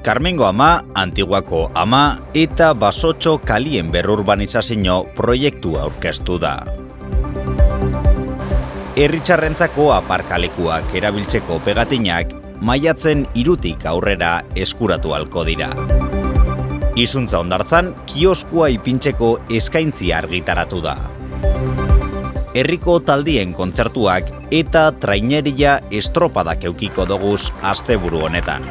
Karmengo ama, Antiguako ama eta Basotxo kalien berrurbanizazio proiektua aurkeztu da. Herritxarrentzako aparkalekuak erabiltzeko pegatinak maiatzen 3 aurrera eskuratu ahalko dira. Izuntza Hondartzan kioskua ipintzeko eskaintzia argitaratu da. Herriko taldien kontzertuak eta traineria estropadak eukiko doguz asteburu honetan.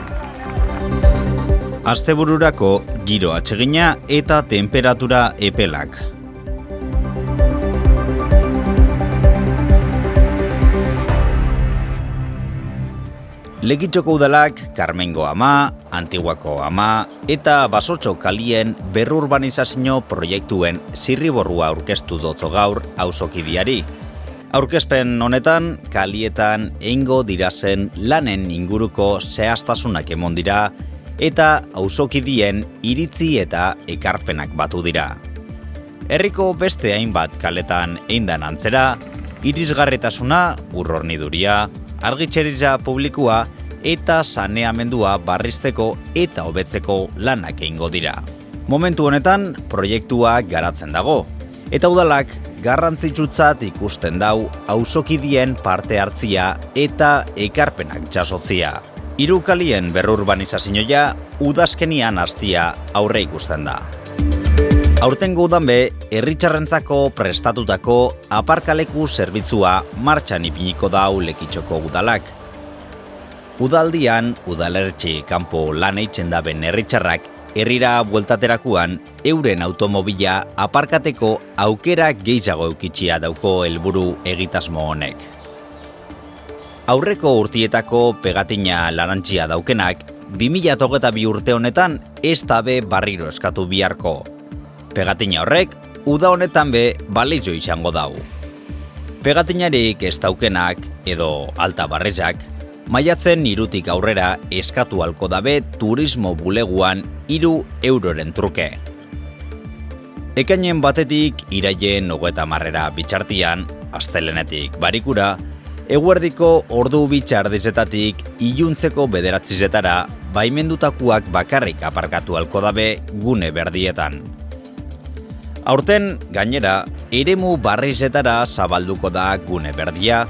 Astebururako giro atsegina eta temperatura epelak. Lekitxoko udalak Karmengo ama, Antiguako ama eta Basotxo kalien berrurbanizazio proiektuen zirriborrua aurkeztu dotzo gaur auzokidiari. Aurkezpen honetan, kalietan eingo dirazen lanen inguruko zehaztasunak emon dira eta auzokidien iritzi eta ekarpenak batu dira. Herriko beste hainbat kaletan eindan antzera, irisgarritasuna, urrorniduria, argitzeritza publikoa eta saneamendua barrizteko eta hobetzeko lanak egingo dira. Momentu honetan proiektua garatzen dago, eta udalak garrantzitsutzat ikusten dau auzokidien parte hartzia eta ekarpenak jasotzia. 3 kalien berrurbanizazioa udazkenian hastia aurre ikusten da. Aurtengo udan be, herritxarrentzako prestatutako aparkaleku zerbitzua martxan ipiniko dau Lekitxoko udalak. Udaldian, udalertxe kanpo lan eitzen daben herritxarrak herrira bueltaterakuan euren automobila aparkateko aukera gehiago eukitxia dauko helburu egitasmo honek. Aurreko urtietako pegatina larantzia daukenak 2022 urte honetan ez dabe barriro eskatu biharko. Pegatina horrek uda honetan be balizio izango dau. Pegatinarik ez daukenak edo alta barrezak maiatzen 3 aurrera eskatu ahalko dabe turismo buleguan 3 euroren truke. Ekainen batetik iraien 30 bitxartian, astelenetik barikura, eguerdiko ordu bitxardizetatik iluntzeko 9 baimendutakuak bakarrik aparkatu ahalko dabe gune berdietan. Aurten, gainera, eremu barrizetara zabalduko da gune berdia,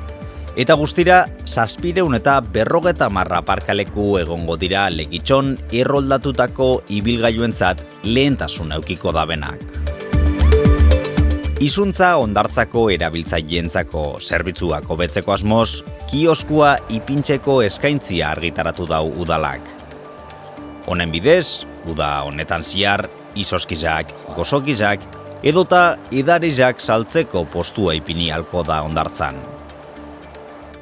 eta guztira 750 aparkaleku egongo dira Lekitxon erroldatutako ibilgailuentzat lehentasuna eukiko dabenak. Izuntza Hondartzako erabiltzaileentzako zerbitzuak hobetzeko asmoz, kioskua ipintzeko eskaintzia argitaratu dau udalak. Honen bidez, uda honetan ziar, izoskizak, gozokizak, edota edarizak saltzeko postua ipini ahalko da Hondartzan.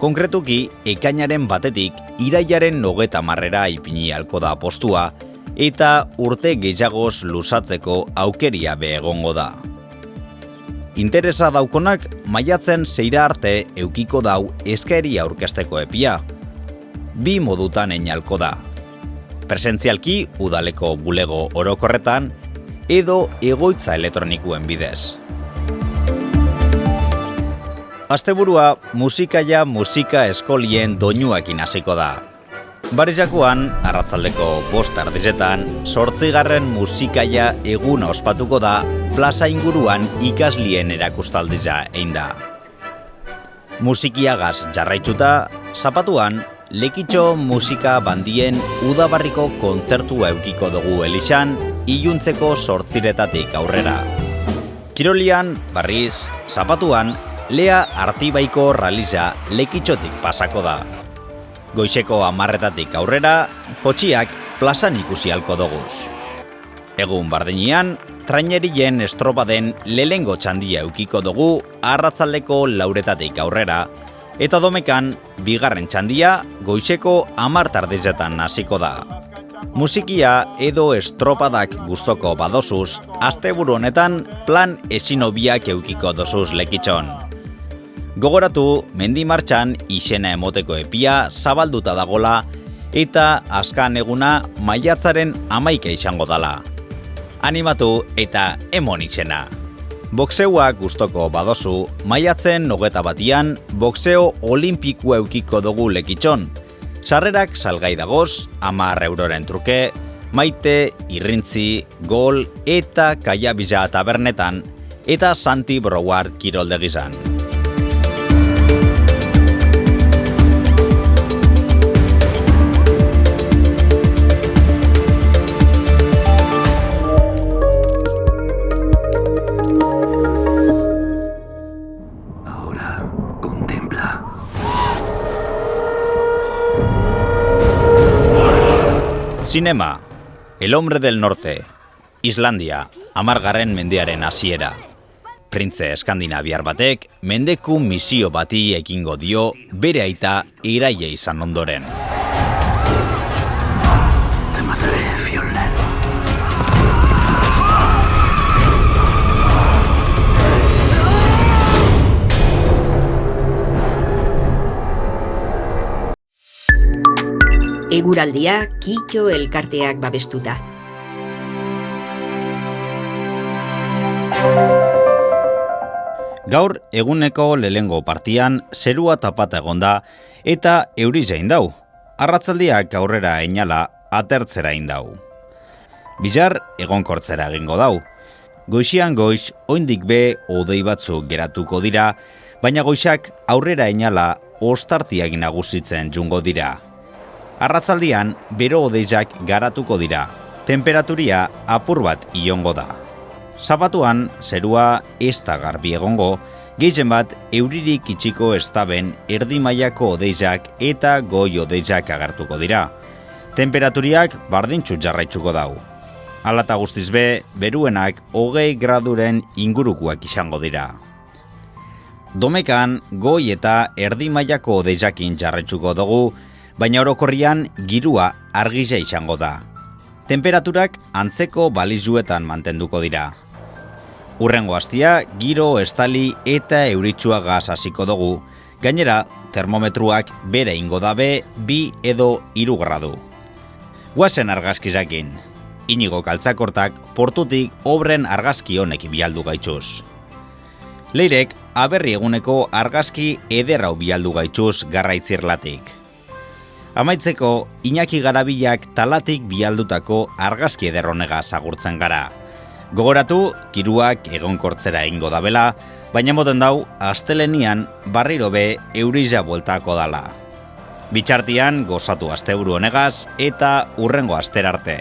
Konkretuki, ekainaren batetik iraiaren 30 ipini ahalko da postua eta urte gehiagoz luzatzeko aukeria be egongo da. Interesa daukonak maiatzen 6 arte eukiko dau eskaeria aurkezteko epia. 2 modutan einalko da. Presentzialki udaleko bulego orokorretan edo egoitza elektronikoen bidez. Asteburua musikaia musika eskolien doinuekin hasiko da. Barizakoan, arratzaldeko 5 8 musikaia eguna ospatuko da plaza inguruan ikaslien erakustaldia egin da. Musikiagaz jarraitzuta, zapatuan, Lekitxo musika bandien udabarriko kontzertua eukiko dugu elixan, iluntzeko 8 aurrera. Kirolian, barriz, zapatuan, Lea Artibaiko raliza Lekitxotik pasako da. Goizeko 10 aurrera, kotxiak plazan ikusi ahalko doguz. Egun bardinian, trainerien estropaden lehengo txandia eukiko dugu arratzaldeko 4 aurrera, eta domekan, 2. txandia goizeko 10 hasiko da. Musikia edo estropadak gustoko badozuz, asteburu honetan plan ezinobiak eukiko dozuz Lekitxon. Gogoratu, mendi martxan izena emoteko epia zabalduta dagola eta azkan eguna maiatzaren 11 izango dala. Animatu eta emon izena. Boxeoak gustoko badozu, maiatzen 21 boxeo olimpikua eukiko dugu Lekitxon. Sarrerak salgai dagoz, 10 euroren truke, Maite, Irrintzi, Gol eta Kaiabila tabernetan eta Santi Broward kiroldegizan. Zinema, El hombre del norte, Islandia, 10. mendearen hasiera. Printze eskandinaviar batek mendeku misio bati ekingo dio bere aita iraile izan ondoren. Te mataré, Fjolnir. Eguraldia Kito elkarteak babestuta. Gaur eguneko lehengo partian zerua tapata egonda eta euri jain dau. Arratzaldiak aurrera einala atertzera indau. Bilar egonkortzera egingo dau. Goixian goix oraindik be hodei batzuk geratuko dira, baina goixak aurrera einala ostartiak nagusitzen jungo dira. Arratzaldian bero hodeiak garatuko dira. Temperaturia apur bat iongo da. Sabatuan zerua ez da garbi egongo, gehien bat euririk itxiko estaben erdi mailako hodeiak eta goi hodeiak agertuko dira. Temperaturiak bardintxu jarraitzuko dau. Alata guztiz be, beruenak 20 graduren ingurukoak izango dira. Domekan goi eta erdi mailako hodeiakin jarraitzuko dugu, baina orokorrian girua argia izango da. Temperaturak antzeko balizuetan mantenduko dira. Hurrengo astia giro, estali eta euritsua gaz hasiko dugu, gainera termometruak bere ingo dabe 2 edo 3 gradu. Guazen argazkizakin, Inigo Kaltzakortak portutik obren argazki honek bialdu gaitxuz. Leirek aberri eguneko argazki ederrau bialdu gaitxuz garraitzirlatik. Amaitzeko, Iñaki Garabilak talatik bialdutako argazki ederronegaz agurtzen gara. Gogoratu, kiruak egonkortzera egingo dabela, baina moten dau, astelenian barriro be euriza bueltako dala. Bitxartian, gozatu asteburu honegaz eta hurrengo aster arte.